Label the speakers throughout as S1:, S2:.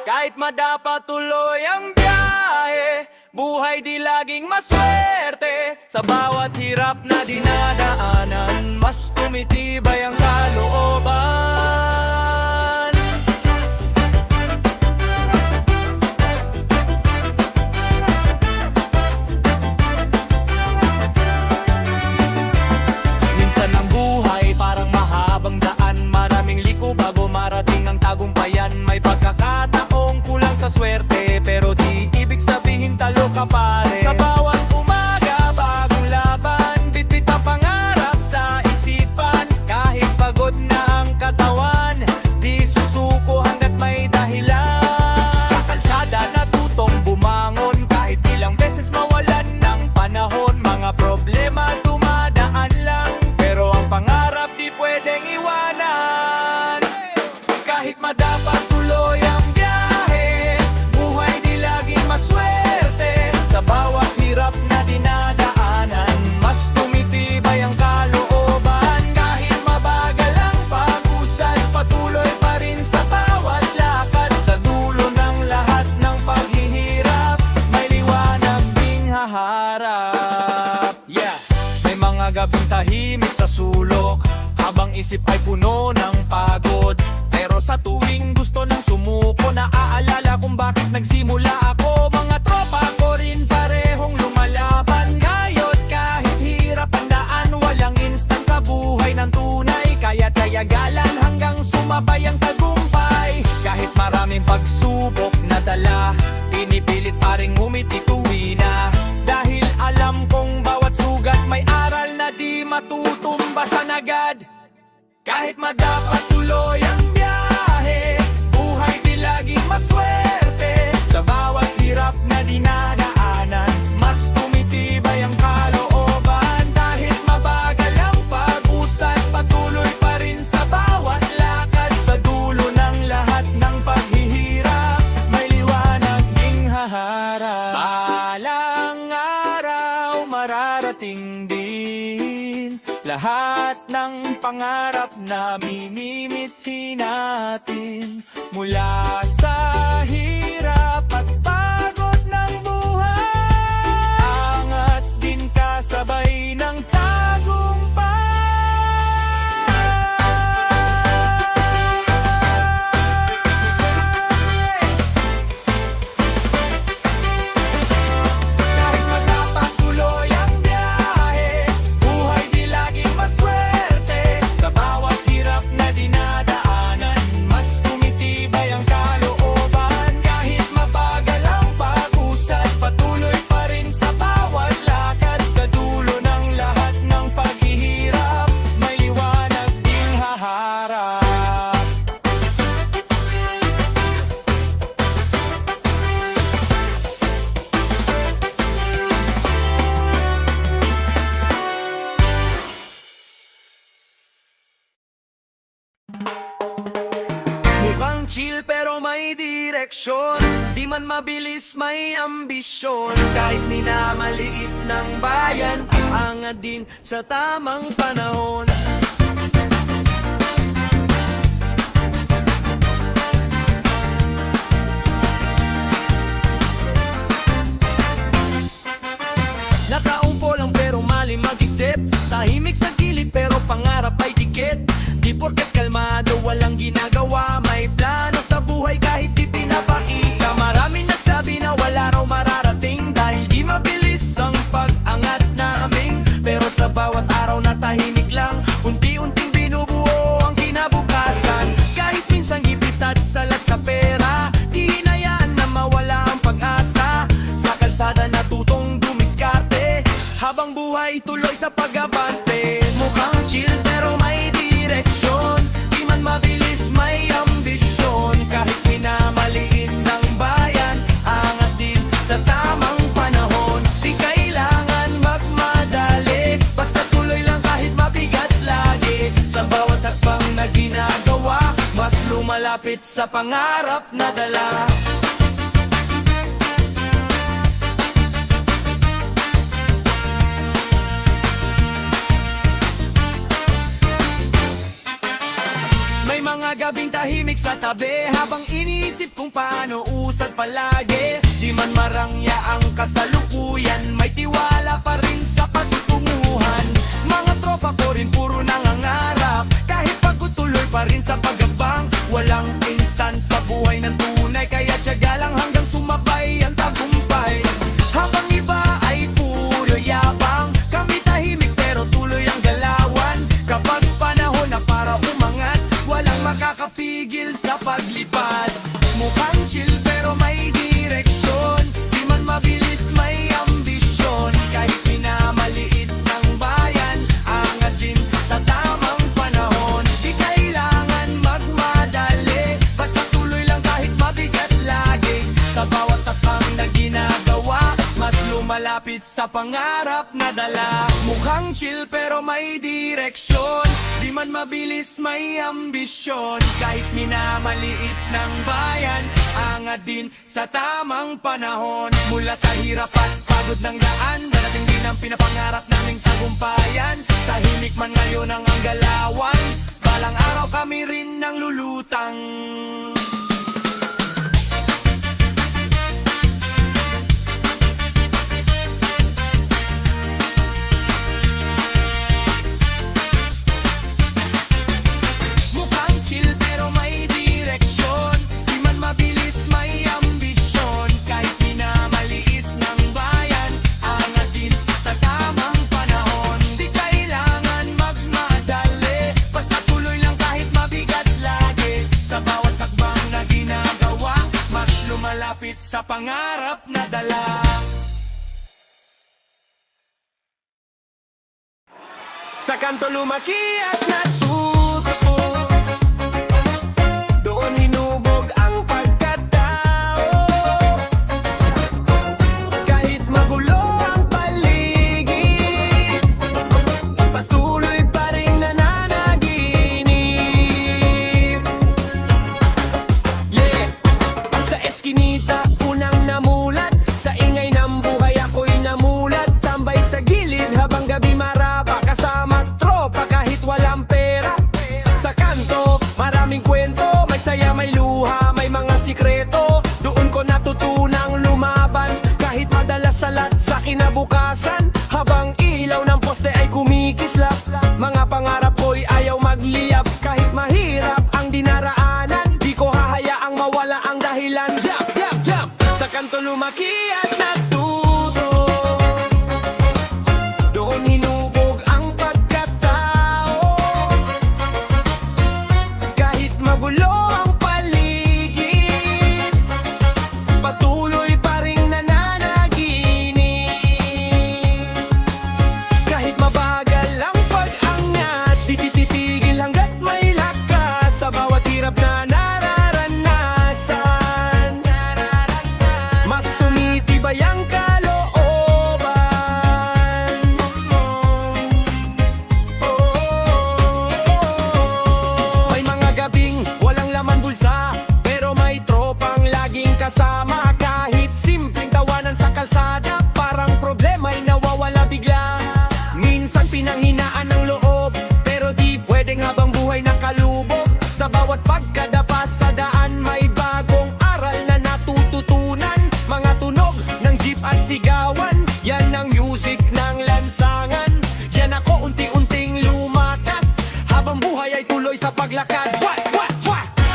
S1: Kahit madapa tuloy ang biyahe, buhay di laging maswerte. Sa bawat hirap na dinadaanan, mas tumitibay ang kalooban. Minsan ang buhay parang mahabang daan, maraming liko bago marating ang tagumpayan. May pagkakataong kulang sa swerte, pero di ibig sabihin talo ka pa rin. Sa bawat umaga, bagong laban, bitbit ang pangarap sa isipan. Kahit pagod na ang katawan, di susuko hanggat may dahilan. Sa kalsada natutong bumangon, kahit ilang beses mawalan ng panahon. Mga problema dumadaan lang, pero ang pangarap di pwedeng iwanan. Kahit madapat tuloy ang biyahe, buhay di laging maswerte. Sa bawat hirap na dinadaanan, mas tumitibay ang kalooban. Kahit mabagal ang pag-usad, patuloy pa rin sa bawat lakad. Sa dulo ng lahat ng paghihirap, may liwanag ding haharap. Yeah, may mga gabing tahimik sa sulok, habang isip ay puno ng pagod. Pero sa tuwing gusto nang sumuko, naaalala kung bakit nagsimula ako. Mga tropa ko rin parehong lumalaban. Kayot kahit hirap ang daan, walang instant sa buhay ng tunay. Kaya't tayagalan hanggang sumabay ang tagumpay. Kahit maraming pagsubok na dala, pinipilit pa rin ngumiti tuwi na. Dahil alam kong bawat sugat may aral na di matutumbasan agad. Kahit madapat tuloy ang biyahe, buhay di laging maswerte. Sa bawat hirap na dinadaanan, mas tumitibay ang kalooban. Kahit mabagal ang pag-usad, patuloy pa rin sa bawat lakad. Sa dulo ng lahat ng paghihirap, may liwanag ding haharap. Balang araw mararating din lahat ng pangarap na minimithi natin. Mula sa hirap at pagod ng buhay, angat din kasabay ng tagumpay. Kahit madapat tuloy ang biyahe, buhay di laging maswerte. Sa bawat hirap na dinadaanan, mas tumitibay ang kalooban. Kahit mabagal ang pag-usad, patuloy pa rin sa bawat lakad. Sa dulo ng lahat ng paghihirap, may liwanag ding haharap. Mukhang chill pero may direksyon, di man mabilis may ambisyon. Kahit minamaliit ng bayan, angat din sa tamang panahon. Nakaumpo lang pero mali mag-isip, tahimik sa gilid pero pangarap ay dikit. Di porket kalmado walang ginagawa, may plano sa buhay kahit di pinapakita. Maraming nagsabi na wala raw mararating, dahil di mabilis ang pag-angat namin. Pero sa bawat araw na tahimik lang, unti-unting binubuo ang kinabukasan. Kahit minsan gipit at salat sa pera, di hinayaan na mawala ang pag-asa. Sa kalsada natutong dumiskarte, habang buhay tuloy sa pag-abante. Mukhang chill pero may direksyon, di man mabilis may ambisyon. Kahit minamaliit ng bayan, angat din sa tamang panahon. Di kailangan magmadali, basta tuloy lang kahit mabigat lagi. Sa bawat hakbang na ginagawa, mas lumalapit sa pangarap na dala. gabing tahimik sa tabi, habang iniisip kung paano usad palagi. Di man marangya ang kasalukuyan, may tiwala pa rin sa pagtutunguhan. Mga tropa ko rin puro nangangarap, kahit pagod tuloy pa rin sa pagabang. Walang instant sa buhay ng tunay, kaya tiyaga lang hanggang sumabay ang tagumpay. Habang iba ay puro yabang, kami tahimik pero tuloy ang galawan. Kapag panahon na para umangat, walang makakapigil sa paglipad. Mukhang chill pero may direksyon, di man mabilis may ambisyon. Kahit minamaliit ng bayan, angat din sa tamang panahon. Di kailangan magmadali, basta tuloy lang kahit mabigat lagi. Sa bawat takang na ginagawa, mas lumalapit sa pangarap na dala. Mukhang chill pero may direksyon, di man mabilis may ambisyon. Kahit minamaliit ng bayan, angat din sa tamang panahon. Mula sa hirap at pagod ng daan, darating din ang pinapangarap naming tagumpayan. Tahimik man ngayon ang galawan, balang araw kami rin ang lulutang. Malapit sa pangarap na dala. Sa kanto lumaki at natuto, doon hinubog ang pagkatao. Kahit magulo ang paligid, patuloy pa rin nananaginip. Yeah! Sa eskinita, unang namulat, sa ingay ng buhay ako'y namulat. Tambay sa gilid habang gabi maraba, kasama tropa kahit walang pera. Sa kanto, maraming kwento, may saya, may luha, may mga sikreto. Doon ko natutunang lumaban, kahit madalas salat sa kinabukasan. Habang ilaw ng poste ay kumikislap, mga pangarap ko'y ayaw magliyap. Kahit mahirap ang dinaraanan, di ko hahayaang mawala ang dahilan. Jump, jump, jump! Sa kanto lumaki at natuto, doon hinubog ang pagkatao. Kahit magulo ang paligid, patuloy pa rin nananaginip. Kahit mabagal ang pag-angat, di tititigil hanggat may lakas. Sa bawat hirap na nararanasan, mas tumitibay ang kalooban. May mga gabing walang laman bulsa, pero may tropang laging kasama. Kahit simpleng tawanan sa kalsada, parang problema'y nawawala bigla. Minsan pinanghinaan ng loob, pero di pwedeng habang buhay nakalubog. Sa bawat pagkadapa sa daan, may bagong aral na natututunan. Mga tunog ng jeep at sigawan, yan ang music ng lansangan. Yan ako unti-unting lumakas, habang buhay ay tuloy sa paglakad. What?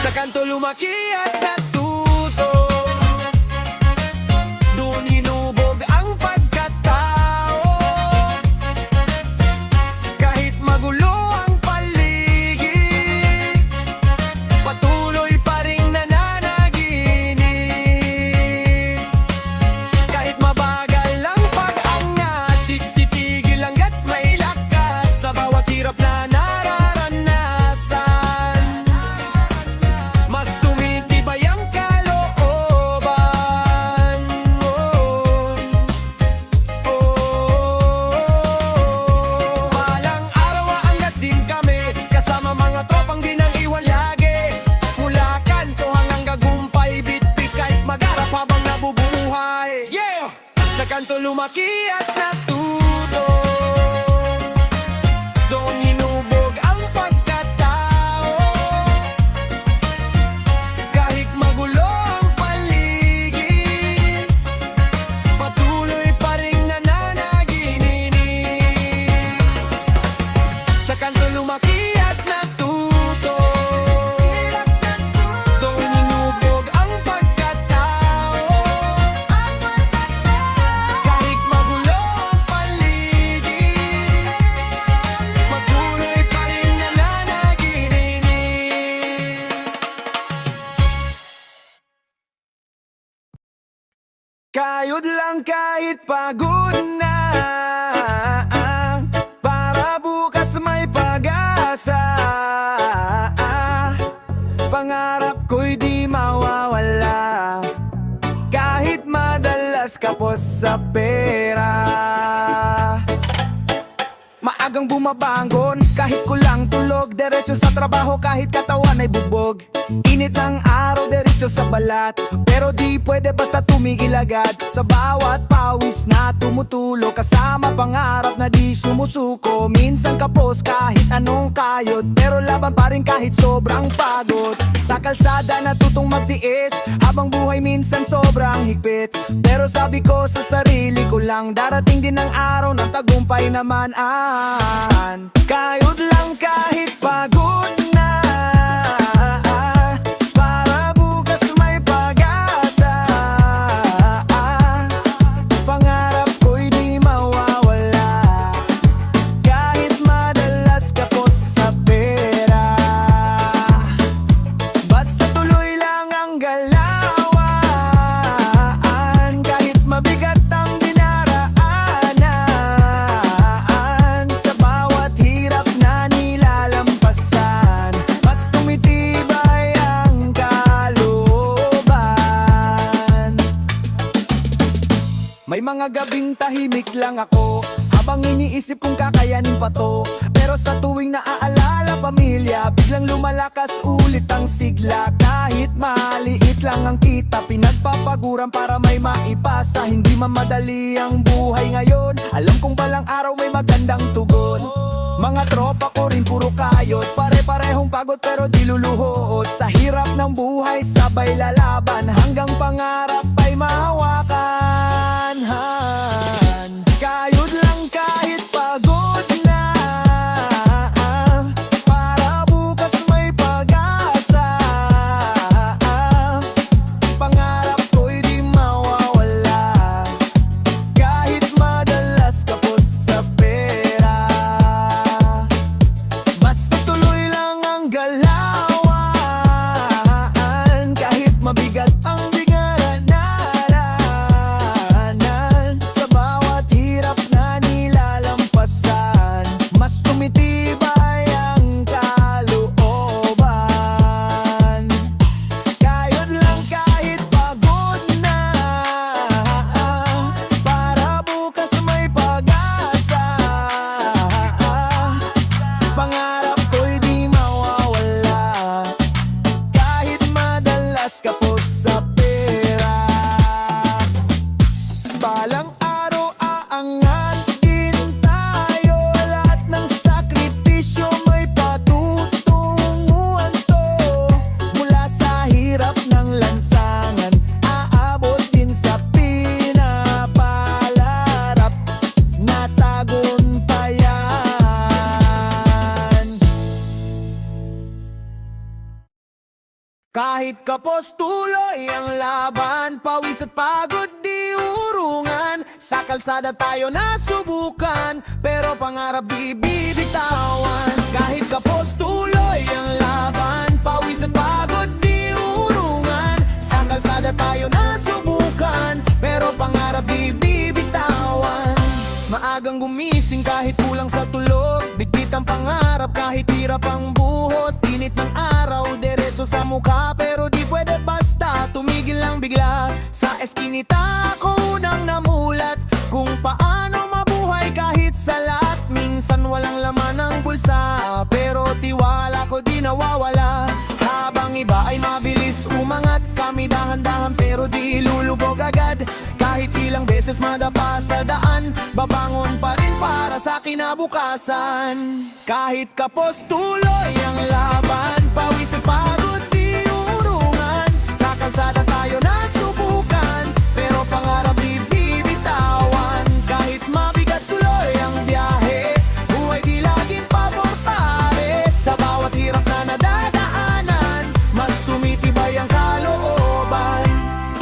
S1: Sa kanto lumaki at natuto, doon hinubog ang pagkatao. Kahit magulo ang paligid, patuloy pa rin nananaginip. Kahit mabagal ang pag-angat, di titigil hanggat may lakas. Sa bawat hirap na nararanasan, mas tumitibay ang kalooban. Balang araw aangat din kami, kasama mga tropang di nang iwan lagi. Mula kanto hanggang gagumpay, bit-bit kahit magarap habang nabubuhay. Yeah! Sa kanto lumaki at natuto, doon hinubog ang pagkatao. Kayod lang kahit pagod na, para bukas may pag-asa. Pangarap ko'y di mawawala, kahit madalas kapos sa pera. Maagang bumabangon, kahit kulang tulog, diretso sa trabaho kahit katawan ay bugbog. Init ng araw, diretso sa balat, pero di pwede basta tumigil agad. Sa bawat pawis na tumutulo, kasama pangarap na di sumusuko. Minsan kapos kahit anong kayod, pero laban pa rin kahit sobrang pagod. Sa kalsada natutong magtiis, habang buhay minsan sobrang higpit. Pero sabi ko sa sarili ko lang, darating din ang araw ng tagumpay naman. Kayod lang kahit pagod na, para bukas may pag-asa. Pangarap ko'y di mawawala, kahit madalas kapos sa pera. Basta tuloy lang ang galawan, kahit mabigat ang dinaraanan. Sa bawat hirap na nilalampasan, mas tumitibay ang kalooban. May mga gabing tahimik lang ako, habang iniisip kung kakayanin pa to. Pero sa tuwing naaalala pamilya, biglang lumalakas ulit ang sigla. Kahit maliit lang ang kita, pinagpapaguran para may maipasa. Hindi man madali ang buhay ngayon, alam kong balang araw may magandang tugon. Mga tropa ko rin puro kayod, pare-parehong pagod pero di luluhod. Sa hirap ng buhay sabay lalaban, hanggang pangarap ay mahawakan. Kayod lang kahit pagod na, para bukas may pag-asa. Pangarap ko'y di mawawala, kahit madalas kapos sa pera. Basta tuloy lang ang galawan, kahit mabigat ang dinaranasan. Sa bawat hirap na nilalampasan, mas tumitibay ang kalooban. Kayod lang kahit pagod na, para bukas may pag-asa. Pangarap ko'y di mawawala, kahit madalas kapos sa pera. Balang araw aangan din tayo, lahat ng sakripisyo may patutunguhan to. Mula sa hirap ng lansangan, aabot din sa pinapalarap na tagumpayan. Kahit kapos tuloy ang laban, pawis at pagod di urungan. Sa kalsada tayo nasubukan, pero pangarap di bibitawan. Kahit kapos tuloy ang laban, pawis at pagod di urungan. Sa kalsada tayo nasubukan, pero pangarap di bibitawan. Maagang gumising kahit kulang sa tulog, bitbit ang pangarap kahit hirap ang buhos. Init ng araw, diretso sa mukha, pero di pwede basta tumigil lang bigla. Sa eskinita ako unang namulat, kung paano mabuhay kahit salat. Minsan walang laman ng bulsa, pero tiwala ko di nawawala. Habang iba ay mabilis umangat, kami dahan-dahan pero di lulubog agad. Kahit ilang beses madapa sa daan, babangon pa rin para sa kinabukasan. Kahit kapos tuloy ang laban, pawis at pagod di urungan. Sa kalsada tayo nasubukan, pero pangarap di bibitawan. Kahit mabigat tuloy ang biyahe, buhay di laging pabortare. Sa bawat hirap na nadadaanan, mas tumitibay ang kalooban.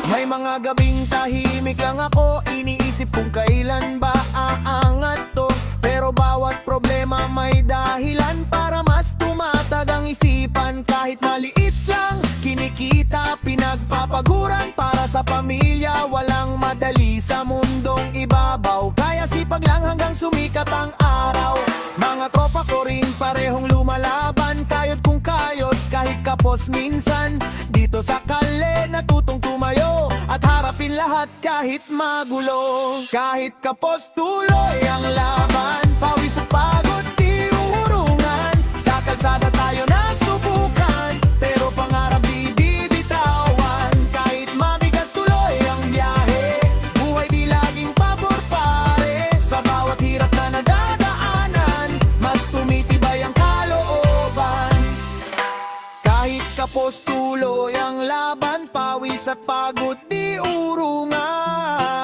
S1: May mga gabing tahimik lang ako, iniisip kung kailan ba aangat to. Pero bawat problema may dahilan para mas tumatag ang isipan. Kahit maliit lang, kinikita, pinagpapaguran para sa pamilya, walang madali sa mundong ibabaw. Kaya sipag lang hanggang sumikat ang araw. Mga tropa ko rin parehong lumalaban, kayod kung kayod kahit kapos minsan. Dito sa kale natutong tumayo at harapin lahat kahit magulo. Kahit kapos tuloy ang laban, pawis at pagod di uurungan. Sa kalsada tayo nasubukan, pero pangarap di bibitawan. Kahit mabigat tuloy ang biyahe, buhay di laging pabor pare. Sa bawat hirap na nadadaanan, mas tumitibay ang kalooban. Kahit kapos tuloy ang laban, pawis at pagod di urungan.